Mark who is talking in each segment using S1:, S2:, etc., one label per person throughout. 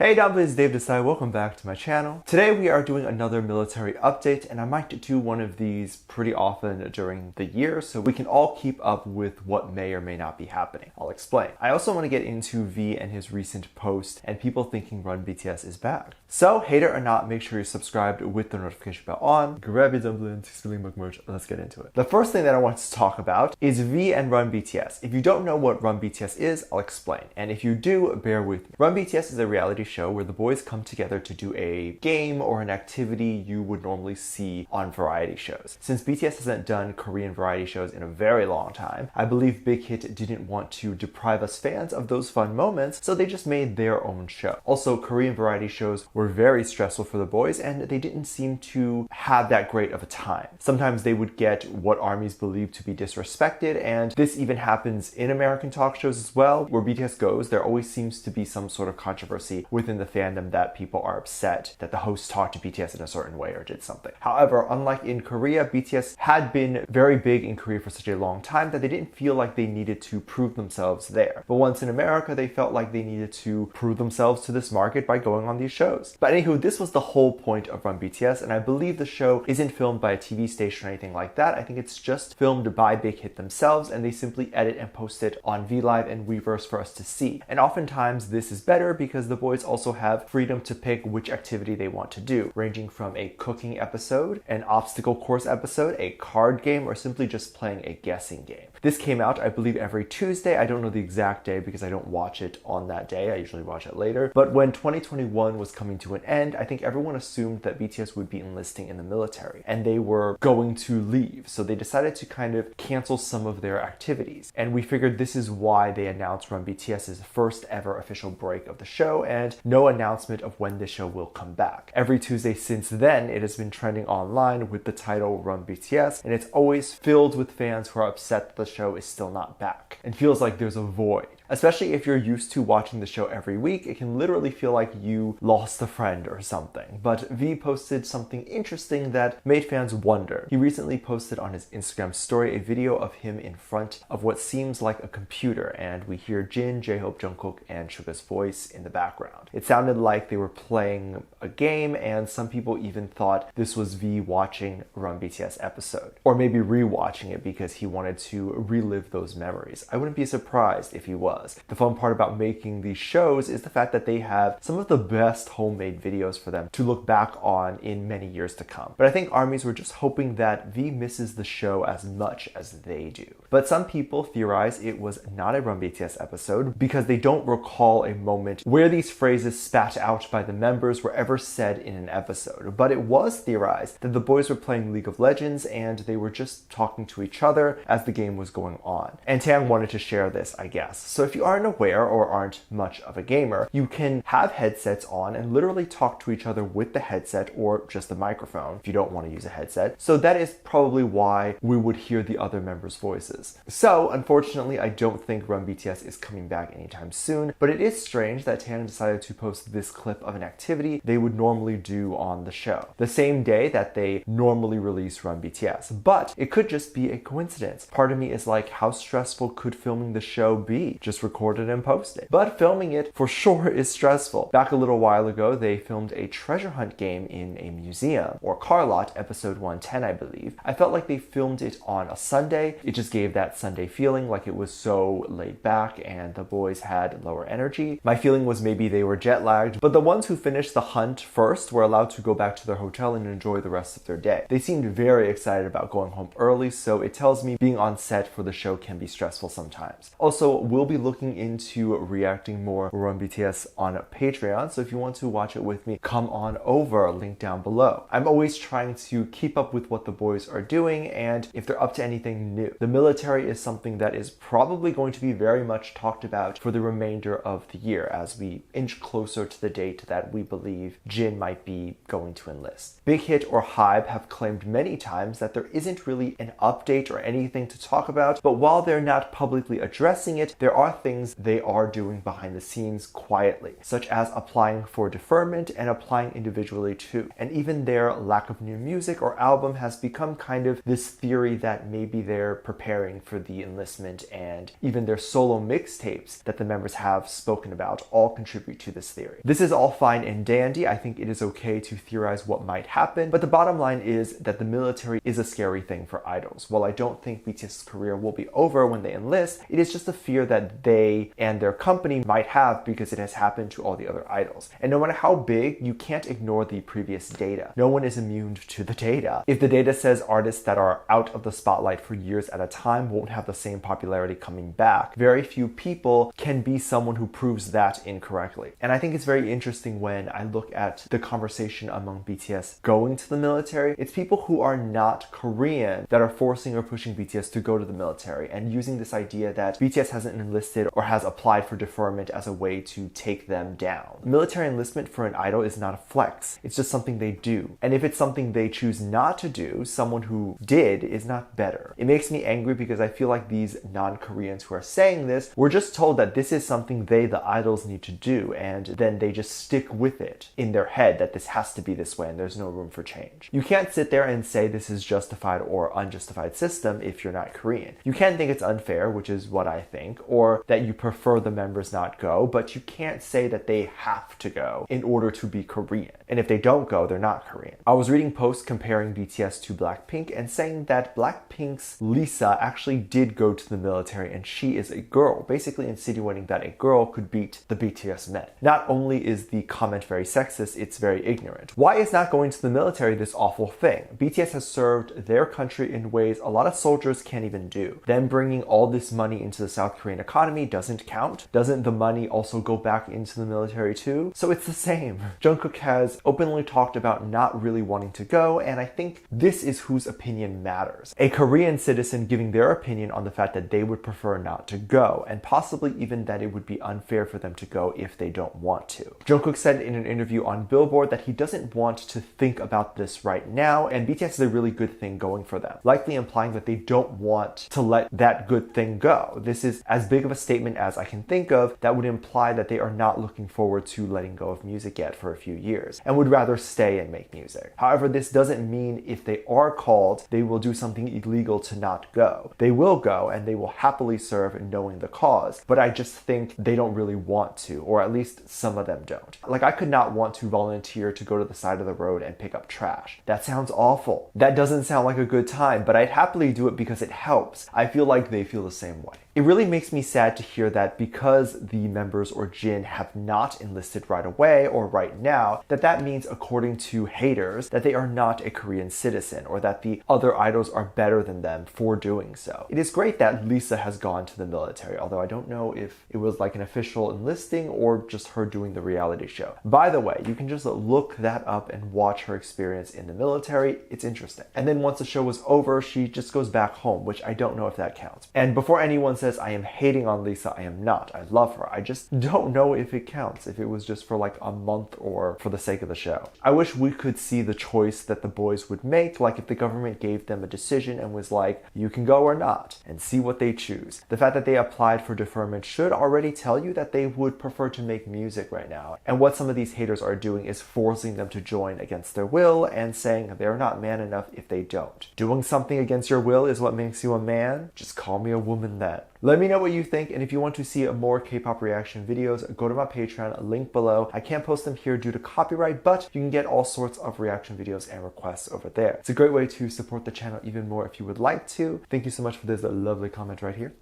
S1: Hey dumplings, Dave Desai, welcome back to my channel. Today we are doing another military update, and I might do one of these pretty often during the year so we can all keep up with what may or may not be happening. I'll explain. I also want to get into V and his recent post and people thinking Run BTS is bad. So, hater or not, make sure you're subscribed with the notification bell on. Grab your dumplings, spilling book merch, let's get into it. The first thing that I want to talk about is V and Run BTS. If you don't know what Run BTS is, I'll explain. And if you do, bear with me. Run BTS is a reality show where the boys come together to do a game or an activity you would normally see on variety shows. Since BTS hasn't done Korean variety shows in a very long time, I believe Big Hit didn't want to deprive us fans of those fun moments, so they just made their own show. Also, Korean variety shows were very stressful for the boys, and they didn't seem to have that great of a time. Sometimes they would get what armies believed to be disrespected, and this even happens in American talk shows as well. Where BTS goes, there always seems to be some sort of controversy within the fandom that people are upset that the host talked to BTS in a certain way or did something. However, unlike in Korea, BTS had been very big in Korea for such a long time that they didn't feel like they needed to prove themselves there. But once in America, they felt like they needed to prove themselves to this market by going on these shows. But anywho, this was the whole point of Run BTS, and I believe the show isn't filmed by a TV station or anything like that. I think it's just filmed by Big Hit themselves, and they simply edit and post it on VLive and Weverse for us to see. And oftentimes this is better because the boys also have freedom to pick which activity they want to do, ranging from a cooking episode, an obstacle course episode, a card game, or simply just playing a guessing game. This came out, I believe, every Tuesday. I don't know the exact day because I don't watch it on that day. I usually watch it later. But when 2021 was coming to an end, I think everyone assumed that BTS would be enlisting in the military and they were going to leave. So they decided to kind of cancel some of their activities. And we figured this is why they announced Run BTS's first ever official break of the show and no announcement of when the show will come back. Every Tuesday since then, it has been trending online with the title Run BTS, and it's always filled with fans who are upset that the show is still not back and feels like there's a void. Especially if you're used to watching the show every week, it can literally feel like you lost a friend or something. But V posted something interesting that made fans wonder. He recently posted on his Instagram story a video of him in front of what seems like a computer, and we hear Jin, J-Hope, Jungkook, and Suga's voice in the background. It sounded like they were playing a game, and some people even thought this was V watching Run BTS episode. Or maybe rewatching it because he wanted to relive those memories. I wouldn't be surprised if he was. The fun part about making these shows is the fact that they have some of the best homemade videos for them to look back on in many years to come. But I think armies were just hoping that V misses the show as much as they do. But some people theorize it was not a Run BTS episode because they don't recall a moment where these phrases spat out by the members were ever said in an episode. But it was theorized that the boys were playing League of Legends and they were just talking to each other as the game was going on. And Tang wanted to share this, I guess. So if you aren't aware or aren't much of a gamer, you can have headsets on and literally talk to each other with the headset or just the microphone if you don't want to use a headset. So that is probably why we would hear the other members' voices. So unfortunately, I don't think Run BTS is coming back anytime soon, but it is strange that Tan decided to post this clip of an activity they would normally do on the show, the same day that they normally release Run BTS. But it could just be a coincidence. Part of me is like, how stressful could filming the show be? Just record it and post it. But filming it for sure is stressful. Back a little while ago, they filmed a treasure hunt game in a museum, or car lot, episode 110, I believe. I felt like they filmed it on a Sunday. It just gave that Sunday feeling, like it was so laid back and the boys had lower energy. My feeling was maybe they were jet lagged, but the ones who finished the hunt first were allowed to go back to their hotel and enjoy the rest of their day. They seemed very excited about going home early, so it tells me being on set for the show can be stressful sometimes. Also, we'll be looking into reacting more Run BTS on Patreon, so if you want to watch it with me, come on over, link down below. I'm always trying to keep up with what the boys are doing and if they're up to anything new. The military is something that is probably going to be very much talked about for the remainder of the year as we inch closer to the date that we believe Jin might be going to enlist. Big Hit or HYBE have claimed many times that there isn't really an update or anything to talk about, but while they're not publicly addressing it, there are of things they are doing behind the scenes quietly, such as applying for deferment and applying individually too. And even their lack of new music or album has become kind of this theory that maybe they're preparing for the enlistment, and even their solo mixtapes that the members have spoken about all contribute to this theory. This is all fine and dandy. I think it is okay to theorize what might happen, but the bottom line is that the military is a scary thing for idols. While I don't think BTS's career will be over when they enlist, it is just a fear that they and their company might have because it has happened to all the other idols. And no matter how big, you can't ignore the previous data. No one is immune to the data. If the data says artists that are out of the spotlight for years at a time won't have the same popularity coming back, very few people can be someone who proves that incorrectly. And I think it's very interesting when I look at the conversation among BTS going to the military. It's people who are not Korean that are forcing or pushing BTS to go to the military and using this idea that BTS hasn't enlisted or has applied for deferment as a way to take them down. Military enlistment for an idol is not a flex. It's just something they do. And if it's something they choose not to do, someone who did is not better. It makes me angry because I feel like these non-Koreans who are saying this were just told that this is something they, the idols, need to do, and then they just stick with it in their head that this has to be this way and there's no room for change. You can't sit there and say this is justified or unjustified system if you're not Korean. You can think it's unfair, which is what I think, or that you prefer the members not go, but you can't say that they have to go in order to be Korean. And if they don't go, they're not Korean. I was reading posts comparing BTS to Blackpink and saying that Blackpink's Lisa actually did go to the military and she is a girl, basically insinuating that a girl could beat the BTS men. Not only is the comment very sexist, it's very ignorant. Why is not going to the military this awful thing? BTS has served their country in ways a lot of soldiers can't even do. Them bringing all this money into the South Korean economy doesn't count. Doesn't the money also go back into the military too? So it's the same. Jungkook has openly talked about not really wanting to go, and I think this is whose opinion matters. A Korean citizen giving their opinion on the fact that they would prefer not to go, and possibly even that it would be unfair for them to go if they don't want to. Jungkook said in an interview on Billboard that he doesn't want to think about this right now, and BTS is a really good thing going for them, likely implying that they don't want to let that good thing go. This is as big of a statement as I can think of that would imply that they are not looking forward to letting go of music yet for a few years and would rather stay and make music. However, this doesn't mean if they are called, they will do something illegal to not go. They will go and they will happily serve knowing the cause, but I just think they don't really want to, or at least some of them don't. Like, I could not want to volunteer to go to the side of the road and pick up trash. That sounds awful. That doesn't sound like a good time, but I'd happily do it because it helps. I feel like they feel the same way. It really makes me sad to hear that because the members or Jin have not enlisted right away or right now, that means, according to haters, that they are not a Korean citizen or that the other idols are better than them for doing so. It is great that Lisa has gone to the military, although I don't know if it was like an official enlisting or just her doing the reality show. By the way, you can just look that up and watch her experience in the military. It's interesting. And then once the show was over, she just goes back home, which I don't know if that counts. And before anyone says I am hating on Lisa, I am not. I love her. I just don't know if it counts, if it was just for like a month or for the sake of the show. I wish we could see the choice that the boys would make, like if the government gave them a decision and was like, you can go or not, and see what they choose. The fact that they applied for deferment should already tell you that they would prefer to make music right now. And what some of these haters are doing is forcing them to join against their will and saying they're not man enough if they don't. Doing something against your will is what makes you a man? Just call me a woman then. Let me know what you think, and if you want to see more K-pop reaction videos, go to my Patreon, link below. I can't post them here due to copyright, but you can get all sorts of reaction videos and requests over there. It's a great way to support the channel even more if you would like to. Thank you so much for this lovely comment right here.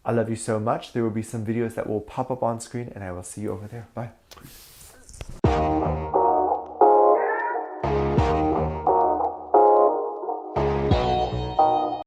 S1: I love you so much. There will be some videos that will pop up on screen, and I will see you over there. Bye.